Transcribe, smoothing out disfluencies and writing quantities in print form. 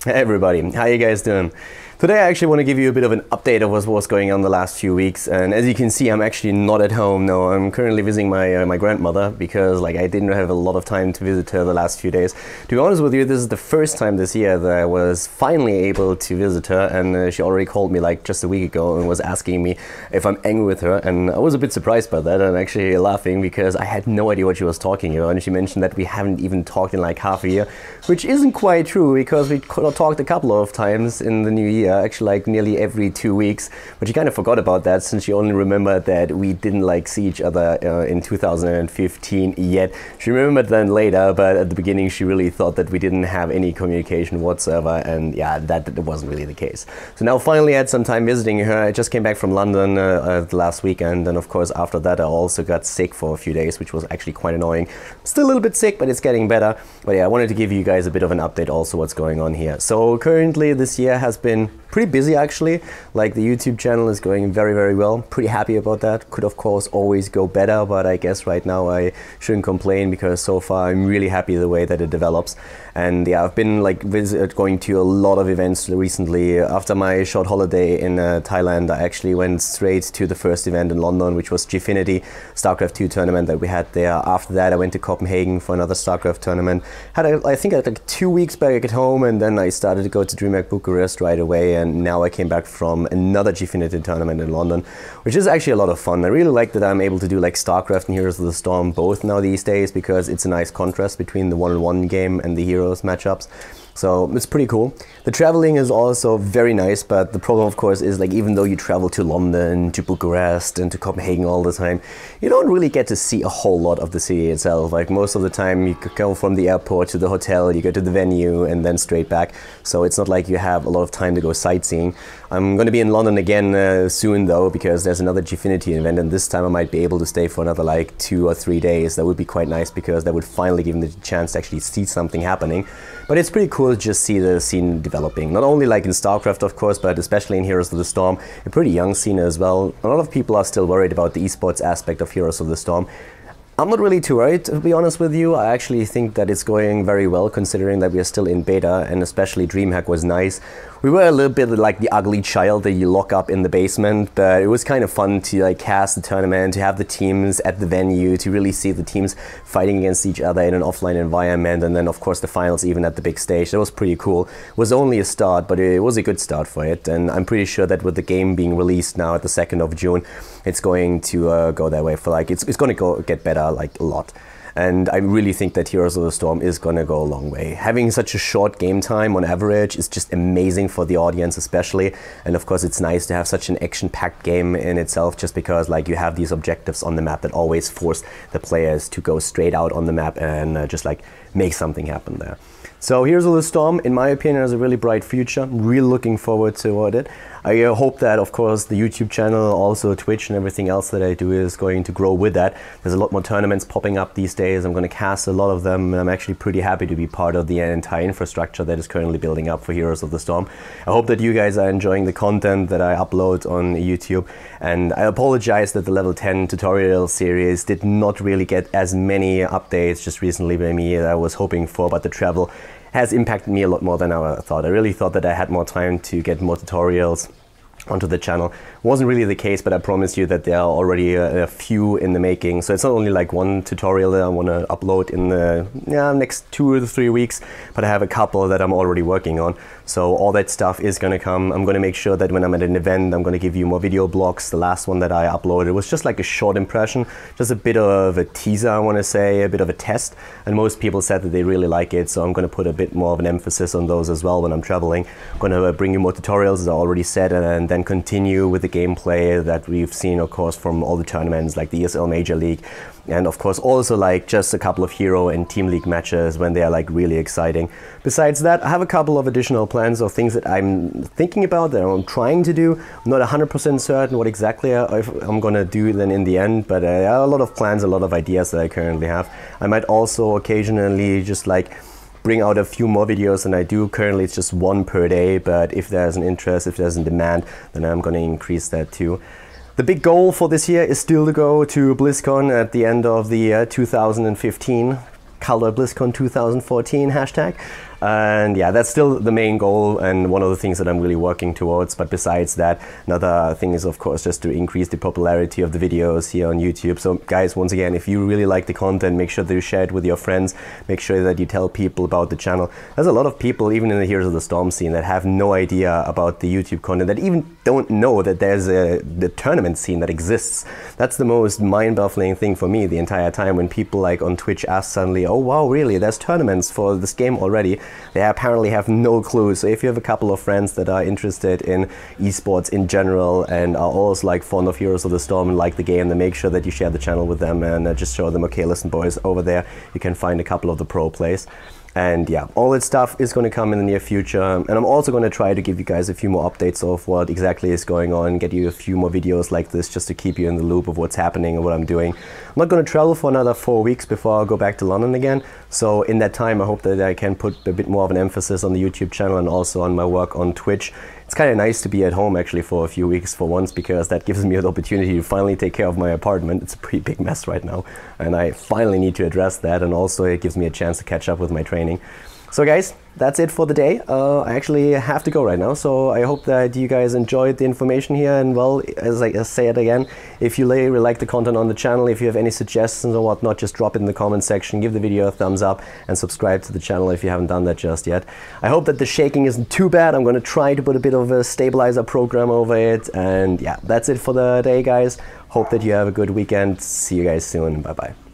Hey everybody, how you guys doing? Today I actually want to give you a bit of an update of what's going on the last few weeks, and as you can see I'm actually not at home. No, I'm currently visiting my grandmother because I didn't have a lot of time to visit her the last few days. To be honest with you, this is the first time this year that I was finally able to visit her, and she already called me just a week ago and was asking me if I'm angry with her, and I was a bit surprised by that and actually laughing because I had no idea what she was talking about, and she mentioned that we haven't even talked in half a year, which isn't quite true because we talked a couple of times in the new year. Actually nearly every 2 weeks, but she kind of forgot about that since she only remembered that we didn't see each other in 2015 yet. She remembered then later, but at the beginning she really thought that we didn't have any communication whatsoever, and yeah, that wasn't really the case. So now finally I had some time visiting her. I just came back from London the last weekend, and of course after that I also got sick for a few days, which was actually quite annoying. Still a little bit sick, but it's getting better. But yeah, I wanted to give you guys a bit of an update also what's going on here. So currently this year has been pretty busy actually. The YouTube channel is going very, very well. Pretty happy about that. Could of course always go better, but I guess right now I shouldn't complain because so far I'm really happy the way that it develops. And yeah, I've been going to a lot of events recently. After my short holiday in Thailand, I actually went straight to the first event in London, which was Gfinity StarCraft 2 tournament that we had there. After that I went to Copenhagen for another StarCraft tournament. I think I had 2 weeks back at home, and then I started to go to DreamHack Bucharest right away, and now I came back from another Gfinity tournament in London, which is actually a lot of fun. I really like that I'm able to do StarCraft and Heroes of the Storm both now these days because it's a nice contrast between the one-on-one game and the Heroes matchups. So it's pretty cool. The traveling is also very nice, but the problem of course is even though you travel to London, to Bucharest and to Copenhagen all the time, you don't really get to see a whole lot of the city itself. Most of the time you could go from the airport to the hotel, you go to the venue and then straight back. So it's not like you have a lot of time to go sightseeing. I'm going to be in London again soon though, because there's another Gfinity event, and this time I might be able to stay for another 2 or 3 days. That would be quite nice because that would finally give me the chance to actually see something happening. But it's pretty cool to just see the scene developing. Not only in StarCraft of course, but especially in Heroes of the Storm. A pretty young scene as well. A lot of people are still worried about the esports aspect of Heroes of the Storm. I'm not really too worried, to be honest with you. I actually think that it's going very well considering that we are still in beta, and especially DreamHack was nice. We were a little bit like the ugly child that you lock up in the basement, but it was kind of fun to cast the tournament, to have the teams at the venue, to really see the teams fighting against each other in an offline environment, and then of course the finals even at the big stage. That was pretty cool. It was only a start, but it was a good start for it, and I'm pretty sure that with the game being released now at the 2nd of June, it's going to go that way for it's going to get better a lot. And I really think that Heroes of the Storm is going to go a long way. Having such a short game time on average is just amazing for the audience especially, and of course it's nice to have such an action-packed game in itself, just because you have these objectives on the map that always force the players to go straight out on the map and just make something happen there. So Heroes of the Storm, in my opinion, has a really bright future. I'm really looking forward to it. I hope that, of course, the YouTube channel, also Twitch and everything else that I do is going to grow with that. There's a lot more tournaments popping up these days. I'm going to cast a lot of them, and I'm actually pretty happy to be part of the entire infrastructure that is currently building up for Heroes of the Storm. I hope that you guys are enjoying the content that I upload on YouTube, and I apologize that the level 10 tutorial series did not really get as many updates just recently by me that I was hoping for, but the travel has impacted me a lot more than I thought. I really thought that I had more time to get more tutorials onto the channel. Wasn't really the case, but I promise you that there are already a few in the making. So it's not only one tutorial that I want to upload in the next 2 to 3 weeks, but I have a couple that I'm already working on. So all that stuff is going to come. I'm going to make sure that when I'm at an event, I'm going to give you more video blogs. The last one that I uploaded was just a short impression, just a bit of a teaser, I want to say, a bit of a test. And most people said that they really like it, so I'm going to put a bit more of an emphasis on those as well when I'm traveling. I'm going to bring you more tutorials, as I already said, and then continue with the gameplay that we've seen, of course, from all the tournaments like the ESL Major League, and of course also just a couple of Hero and Team League matches when they are really exciting. Besides that, I have a couple of additional plans of things that I'm thinking about, that I'm trying to do. I'm not 100% certain what exactly I'm gonna do then in the end, but I have a lot of plans, a lot of ideas that I currently have. I might also occasionally just bring out a few more videos than I do. Currently it's just 1 per day, but if there's an interest, if there's a demand, then I'm going to increase that too. The big goal for this year is still to go to BlizzCon at the end of the year 2015. Khaldor BlizzCon 2014 hashtag. And yeah, that's still the main goal and one of the things that I'm really working towards. But besides that, another thing is of course just to increase the popularity of the videos here on YouTube. So guys, once again, if you really like the content, make sure that you share it with your friends. Make sure that you tell people about the channel. There's a lot of people, even in the Heroes of the Storm scene, that have no idea about the YouTube content, that even don't know that there's the tournament scene that exists. That's the most mind-baffling thing for me the entire time, when people like on Twitch ask suddenly, oh wow, really, there's tournaments for this game already. They apparently have no clue. So if you have a couple of friends that are interested in esports in general and are also like fond of Heroes of the Storm and like the game, then make sure that you share the channel with them and just show them, okay, listen boys, over there you can find a couple of the pro plays. And yeah, all that stuff is going to come in the near future. And I'm also going to try to give you guys a few more updates of what exactly is going on, get you a few more videos like this just to keep you in the loop of what's happening and what I'm doing. I'm not going to travel for another 4 weeks before I go back to London again. So in that time, I hope that I can put a bit more of an emphasis on the YouTube channel and also on my work on Twitch. It's kind of nice to be at home actually for a few weeks for once, because that gives me the opportunity to finally take care of my apartment. It's a pretty big mess right now, and I finally need to address that, and also it gives me a chance to catch up with my training. So guys, that's it for the day. I actually have to go right now, so I hope that you guys enjoyed the information here. And well, as I say it again, if you really like the content on the channel, if you have any suggestions or whatnot, just drop it in the comment section, give the video a thumbs up, and subscribe to the channel if you haven't done that just yet. I hope that the shaking isn't too bad. I'm going to try to put a bit of a stabilizer program over it. And yeah, that's it for the day, guys. Hope that you have a good weekend. See you guys soon. Bye-bye.